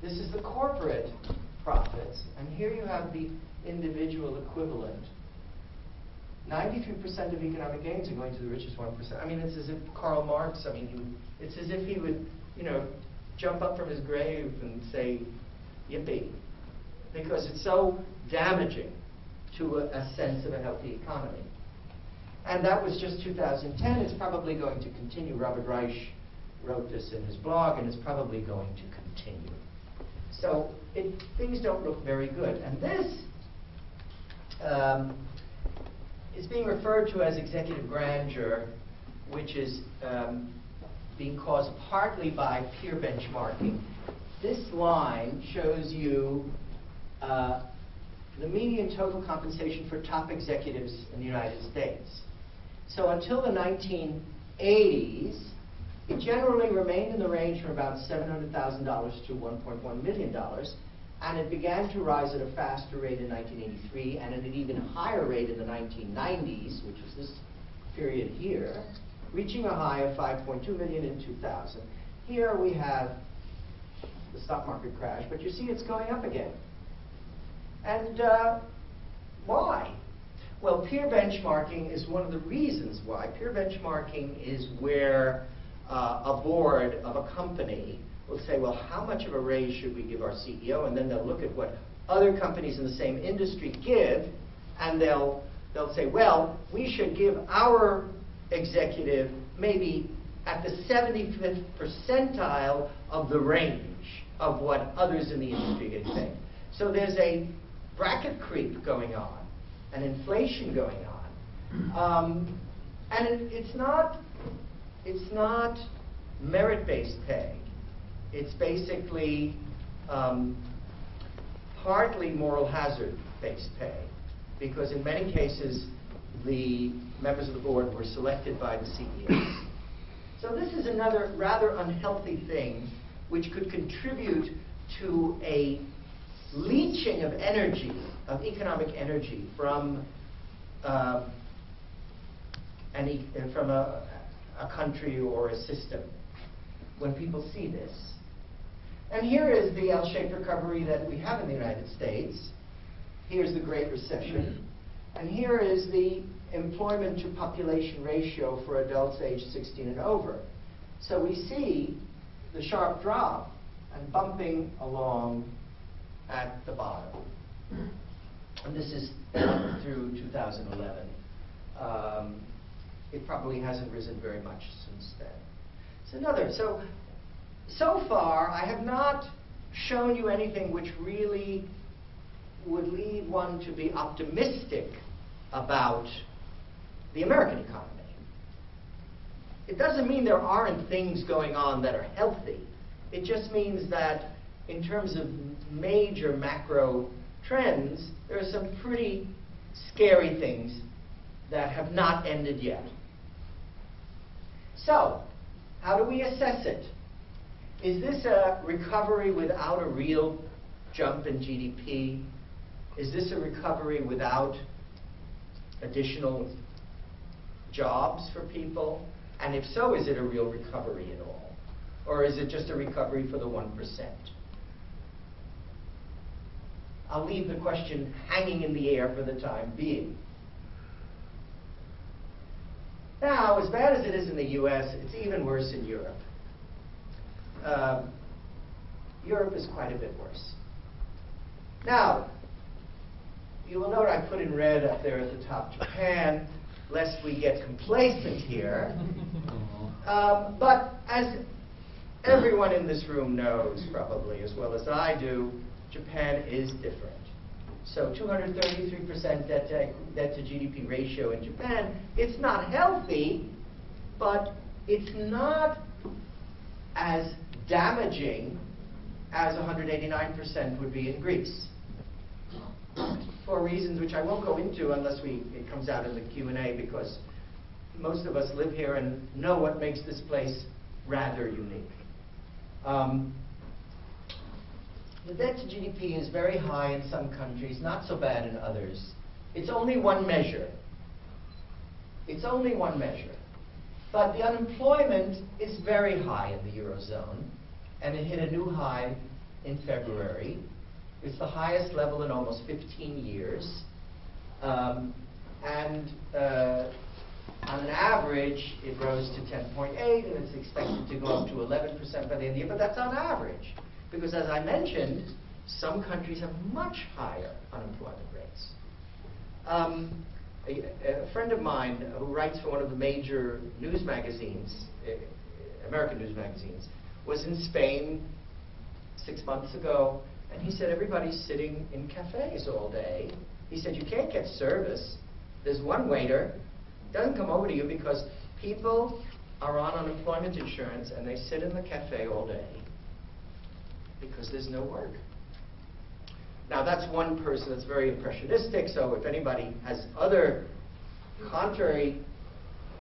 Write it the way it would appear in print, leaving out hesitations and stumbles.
This is the corporate profits, and here you have the individual equivalent. 93% of economic gains are going to the richest 1%. I mean, it's as if Karl Marx, I mean, it's as if he would, you know, jump up from his grave and say, yippee, because it's so damaging to a sense of a healthy economy. And that was just 2010. It's probably going to continue. Robert Reich wrote this in his blog, and it's probably going to continue. So things don't look very good. And this is being referred to as executive grandeur, which is being caused partly by peer benchmarking. This line shows you the median total compensation for top executives in the United States. So until the 1980s, it generally remained in the range from about $700,000 to $1.1 million, and it began to rise at a faster rate in 1983, and at an even higher rate in the 1990s, which was this period here, reaching a high of $5.2 million in 2000. Here we have the stock market crash, but you see it's going up again. And why? Well, peer benchmarking is one of the reasons why. Peer benchmarking is where a board of a company will say, well, how much of a raise should we give our CEO? And then they'll look at what other companies in the same industry give, and they'll say, well, we should give our executive maybe at the 75th percentile of the range of what others in the industry get paid. So there's a bracket creep going on, and inflation going on, and it's not merit-based pay. It's basically partly moral hazard-based pay, because in many cases the members of the board were selected by the CEOs. So this is another rather unhealthy thing which could contribute to a leaching of energy, of economic energy from a country or a system when people see this. And here is the L-shaped recovery that we have in the United States. Here's the Great Recession. And here is the employment to population ratio for adults aged 16 and over. So we see the sharp drop and bumping along at the bottom. And this is through 2011. It probably hasn't risen very much since then. So far, I have not shown you anything which really would lead one to be optimistic about the American economy. It doesn't mean there aren't things going on that are healthy. It just means that in terms of major macro trends, there are some pretty scary things that have not ended yet. So, how do we assess it? Is this a recovery without a real jump in GDP? Is this a recovery without additional jobs for people? And if so, is it a real recovery at all? Or is it just a recovery for the 1%? I'll leave the question hanging in the air for the time being. Now, as bad as it is in the US, it's even worse in Europe. Europe is quite a bit worse. Now, you will note I put in red up there at the top Japan, lest we get complacent here. But as everyone in this room knows, probably as well as I do, Japan is different. So 233% debt to GDP ratio in Japan. It's not healthy, but it's not as damaging as 189% would be in Greece, for reasons which I won't go into unless it comes out in the Q&A, because most of us live here and know what makes this place rather unique. The debt to GDP is very high in some countries, not so bad in others. It's only one measure. It's only one measure. But the unemployment is very high in the Eurozone, and it hit a new high in February. It's the highest level in almost 15 years. On an average, it rose to 10.8, and it's expected to go up to 11% by the end of the year, but that's on average. Because as I mentioned, some countries have much higher unemployment rates. A friend of mine who writes for one of the major news magazines, American news magazines, was in Spain 6 months ago, and he said everybody's sitting in cafes all day. He said you can't get service. There's one waiter, doesn't come over to you because people are on unemployment insurance and they sit in the cafe all day because there's no work. Now that's one person that's very impressionistic, so if anybody has other contrary